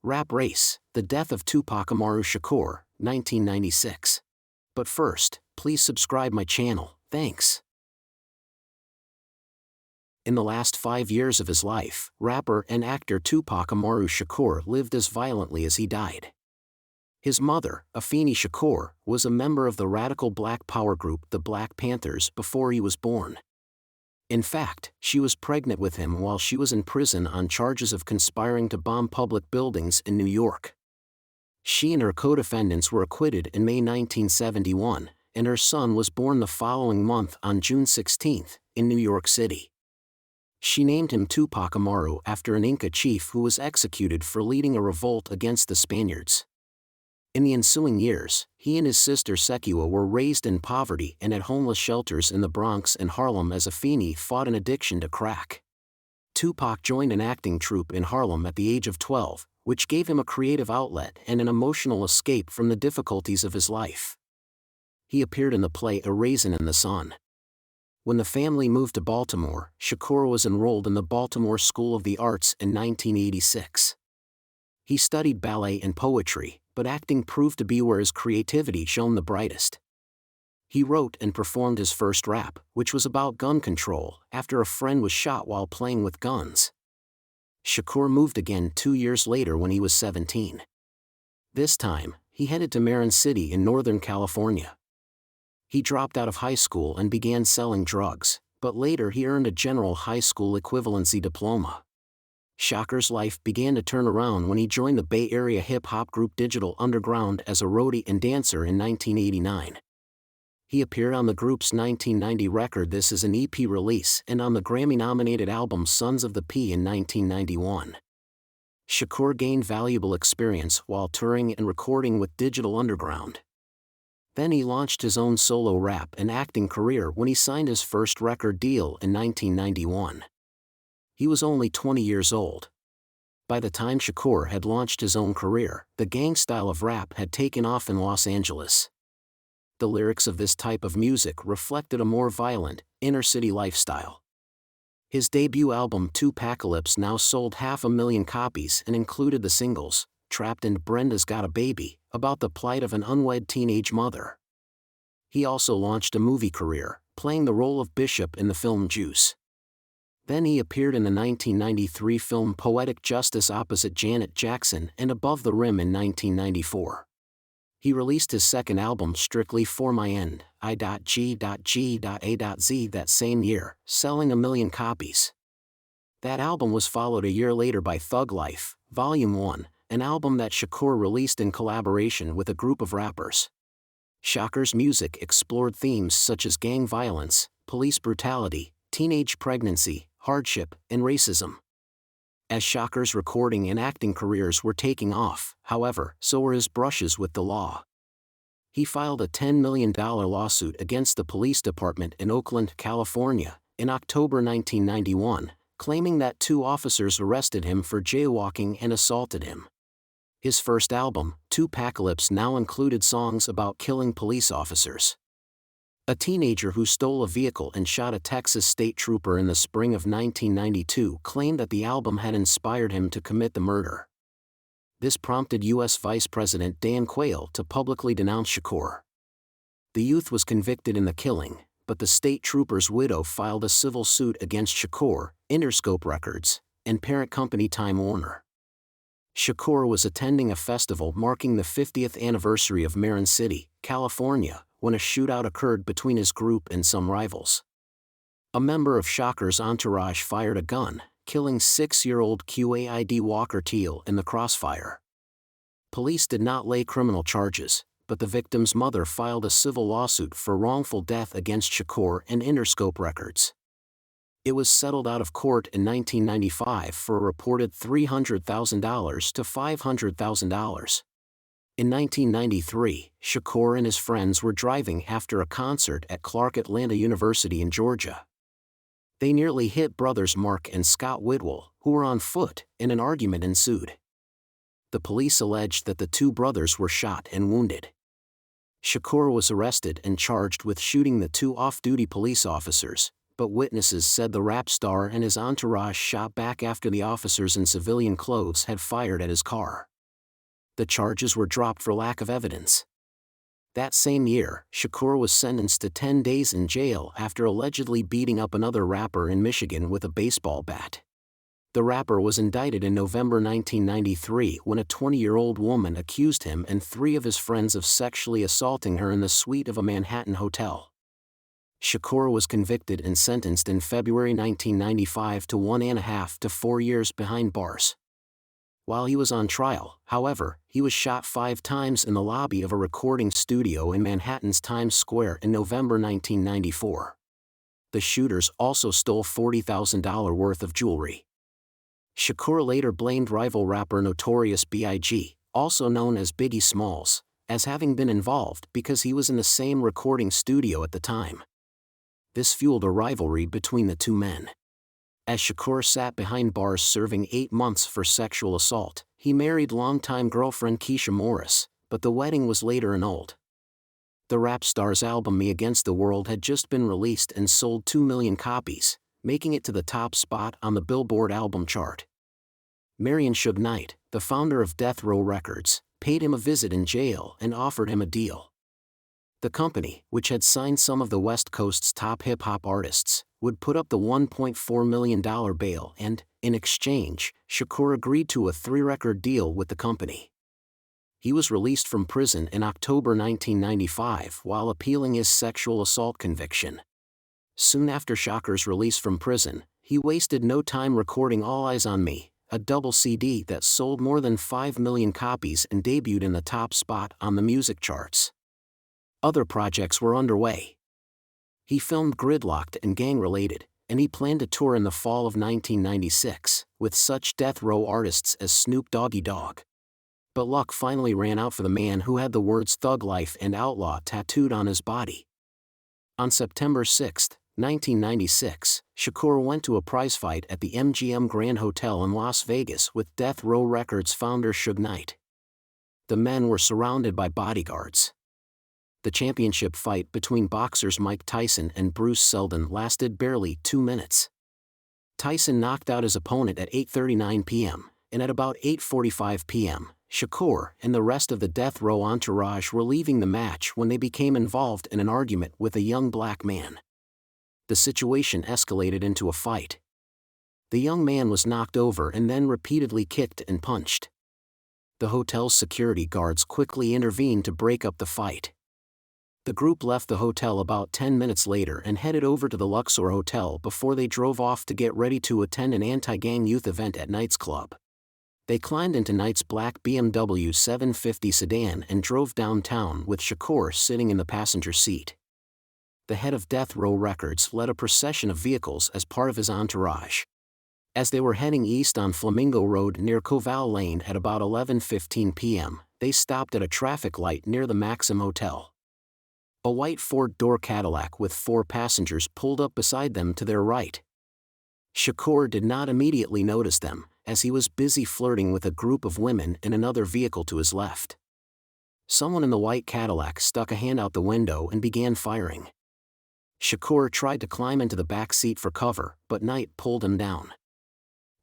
Rap Race, The Death of Tupac Amaru Shakur, 1996. But first, please subscribe my channel, thanks. In the last 5 years of his life, rapper and actor Tupac Amaru Shakur lived as violently as he died. His mother, Afeni Shakur, was a member of the radical black power group the Black Panthers before he was born. In fact, she was pregnant with him while she was in prison on charges of conspiring to bomb public buildings in New York. She and her co-defendants were acquitted in May 1971, and her son was born the following month on June 16, in New York City. She named him Tupac Amaru after an Inca chief who was executed for leading a revolt against the Spaniards. In the ensuing years, he and his sister Sekiwa were raised in poverty and at homeless shelters in the Bronx and Harlem as Afeni fought an addiction to crack. Tupac joined an acting troupe in Harlem at the age of 12, which gave him a creative outlet and an emotional escape from the difficulties of his life. He appeared in the play A Raisin in the Sun. When the family moved to Baltimore, Shakur was enrolled in the Baltimore School of the Arts in 1986. He studied ballet and poetry, but acting proved to be where his creativity shone the brightest. He wrote and performed his first rap, which was about gun control, after a friend was shot while playing with guns. Shakur moved again 2 years later when he was 17. This time, he headed to Marin City in Northern California. He dropped out of high school and began selling drugs, but later he earned a general high school equivalency diploma. Shakur's life began to turn around when he joined the Bay Area hip-hop group Digital Underground as a roadie and dancer in 1989. He appeared on the group's 1990 record This Is an EP release and on the Grammy-nominated album Sons of the P in 1991. Shakur gained valuable experience while touring and recording with Digital Underground. Then he launched his own solo rap and acting career when he signed his first record deal in 1991. He was only 20 years old. By the time Shakur had launched his own career, the gang style of rap had taken off in Los Angeles. The lyrics of this type of music reflected a more violent, inner-city lifestyle. His debut album Tupacalypse now sold 500,000 copies and included the singles, Trapped and Brenda's Got a Baby, about the plight of an unwed teenage mother. He also launched a movie career, playing the role of Bishop in the film Juice. Then he appeared in the 1993 film Poetic Justice opposite Janet Jackson and Above the Rim in 1994. He released his second album Strictly for My End, I.G.G.A.Z that same year, selling 1 million copies. That album was followed a year later by Thug Life, Volume 1, an album that Shakur released in collaboration with a group of rappers. Shakur's music explored themes such as gang violence, police brutality, teenage pregnancy, hardship, and racism. As Shakur's recording and acting careers were taking off, however, so were his brushes with the law. He filed a $10 million lawsuit against the police department in Oakland, California, in October 1991, claiming that 2 officers arrested him for jaywalking and assaulted him. His first album, Tupacalypse, now included songs about killing police officers. A teenager who stole a vehicle and shot a Texas state trooper in the spring of 1992 claimed that the album had inspired him to commit the murder. This prompted U.S. Vice President Dan Quayle to publicly denounce Shakur. The youth was convicted in the killing, but the state trooper's widow filed a civil suit against Shakur, Interscope Records, and parent company Time Warner. Shakur was attending a festival marking the 50th anniversary of Marin City, California, when a shootout occurred between his group and some rivals. A member of Shakur's entourage fired a gun, killing 6-year-old Qaid Walker Teal in the crossfire. Police did not lay criminal charges, but the victim's mother filed a civil lawsuit for wrongful death against Shakur and Interscope Records. It was settled out of court in 1995 for a reported $300,000 to $500,000. In 1993, Shakur and his friends were driving after a concert at Clark Atlanta University in Georgia. They nearly hit brothers Mark and Scott Whitwell, who were on foot, and an argument ensued. The police alleged that the 2 brothers were shot and wounded. Shakur was arrested and charged with shooting the 2 off-duty police officers, but witnesses said the rap star and his entourage shot back after the officers in civilian clothes had fired at his car. The charges were dropped for lack of evidence. That same year, Shakur was sentenced to 10 days in jail after allegedly beating up another rapper in Michigan with a baseball bat. The rapper was indicted in November 1993 when a 20-year-old woman accused him and 3 of his friends of sexually assaulting her in the suite of a Manhattan hotel. Shakur was convicted and sentenced in February 1995 to 1.5 to 4 years behind bars. While he was on trial, however, he was shot 5 times in the lobby of a recording studio in Manhattan's Times Square in November 1994. The shooters also stole $40,000 worth of jewelry. Shakur later blamed rival rapper Notorious B.I.G., also known as Biggie Smalls, as having been involved because he was in the same recording studio at the time. This fueled a rivalry between the two men. As Shakur sat behind bars serving 8 months for sexual assault, he married longtime girlfriend Keisha Morris, but the wedding was later annulled. The rap star's album Me Against the World had just been released and sold 2 million copies, making it to the top spot on the Billboard album chart. Marion Suge Knight, the founder of Death Row Records, paid him a visit in jail and offered him a deal. The company, which had signed some of the West Coast's top hip-hop artists, would put up the $1.4 million bail and, in exchange, Shakur agreed to a 3-record deal with the company. He was released from prison in October 1995 while appealing his sexual assault conviction. Soon after Shakur's release from prison, he wasted no time recording All Eyes on Me, a double CD that sold more than 5 million copies and debuted in the top spot on the music charts. Other projects were underway. He filmed Gridlocked and Gang Related, and he planned to tour in the fall of 1996, with such death row artists as Snoop Doggy Dogg. But luck finally ran out for the man who had the words Thug Life and Outlaw tattooed on his body. On September 6, 1996, Shakur went to a prize fight at the MGM Grand Hotel in Las Vegas with Death Row Records founder Suge Knight. The men were surrounded by bodyguards. The championship fight between boxers Mike Tyson and Bruce Seldon lasted barely 2 minutes. Tyson knocked out his opponent at 8:39 p.m., and at about 8:45 p.m., Shakur and the rest of the Death Row entourage were leaving the match when they became involved in an argument with a young black man. The situation escalated into a fight. The young man was knocked over and then repeatedly kicked and punched. The hotel's security guards quickly intervened to break up the fight. The group left the hotel about 10 minutes later and headed over to the Luxor Hotel before they drove off to get ready to attend an anti-gang youth event at Knight's club. They climbed into Knight's black BMW 750 sedan and drove downtown with Shakur sitting in the passenger seat. The head of Death Row Records led a procession of vehicles as part of his entourage. As they were heading east on Flamingo Road near Koval Lane at about 11:15 p.m., they stopped at a traffic light near the Maxim Hotel. A white 4-door Cadillac with 4 passengers pulled up beside them to their right. Shakur did not immediately notice them, as he was busy flirting with a group of women in another vehicle to his left. Someone in the white Cadillac stuck a hand out the window and began firing. Shakur tried to climb into the back seat for cover, but Knight pulled him down.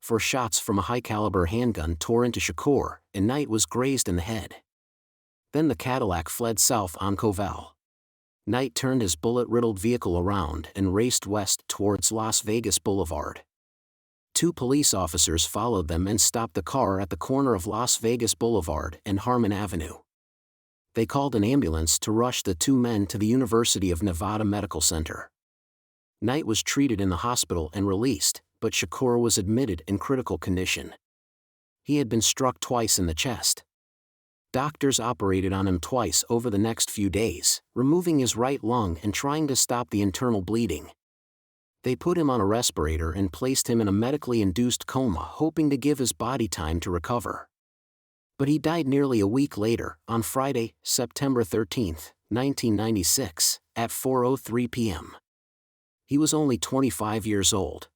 4 shots from a high-caliber handgun tore into Shakur, and Knight was grazed in the head. Then the Cadillac fled south on Koval. Knight turned his bullet-riddled vehicle around and raced west towards Las Vegas Boulevard. 2 police officers followed them and stopped the car at the corner of Las Vegas Boulevard and Harmon Avenue. They called an ambulance to rush the 2 men to the University of Nevada Medical Center. Knight was treated in the hospital and released, but Shakur was admitted in critical condition. He had been struck twice in the chest. Doctors operated on him twice over the next few days, removing his right lung and trying to stop the internal bleeding. They put him on a respirator and placed him in a medically induced coma, hoping to give his body time to recover. But he died nearly a week later, on Friday, September 13, 1996, at 4:03 p.m. He was only 25 years old.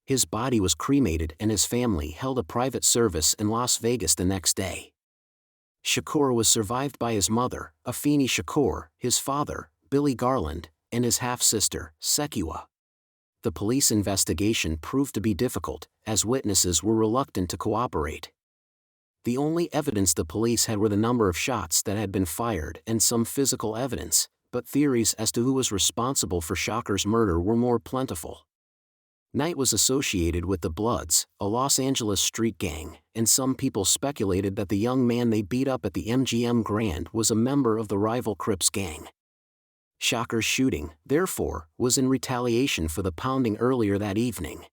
His body was cremated and his family held a private service in Las Vegas the next day. Shakur was survived by his mother, Afeni Shakur, his father, Billy Garland, and his half-sister, Sekiwa. The police investigation proved to be difficult, as witnesses were reluctant to cooperate. The only evidence the police had were the number of shots that had been fired and some physical evidence, but theories as to who was responsible for Shakur's murder were more plentiful. Knight was associated with the Bloods, a Los Angeles street gang, and some people speculated that the young man they beat up at the MGM Grand was a member of the rival Crips gang. Shakur's shooting, therefore, was in retaliation for the pounding earlier that evening.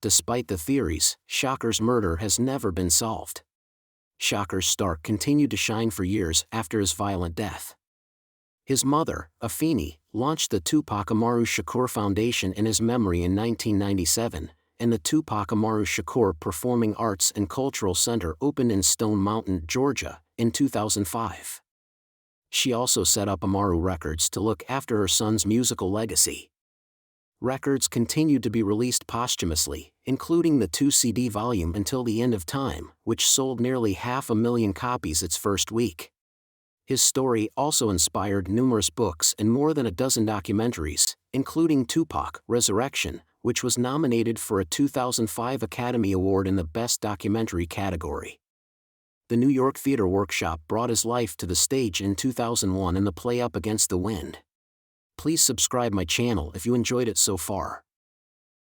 Despite the theories, Shakur's murder has never been solved. Shakur's star continued to shine for years after his violent death. His mother, Afeni, launched the Tupac Amaru Shakur Foundation in his memory in 1997, and the Tupac Amaru Shakur Performing Arts and Cultural Center opened in Stone Mountain, Georgia, in 2005. She also set up Amaru Records to look after her son's musical legacy. Records continued to be released posthumously, including the 2-CD volume Until the End of Time, which sold nearly 500,000 copies its first week. His story also inspired numerous books and more than a dozen documentaries, including Tupac: Resurrection, which was nominated for a 2005 Academy Award in the Best Documentary category. The New York Theater Workshop brought his life to the stage in 2001 in the play Up Against the Wind. Please subscribe my channel if you enjoyed it so far.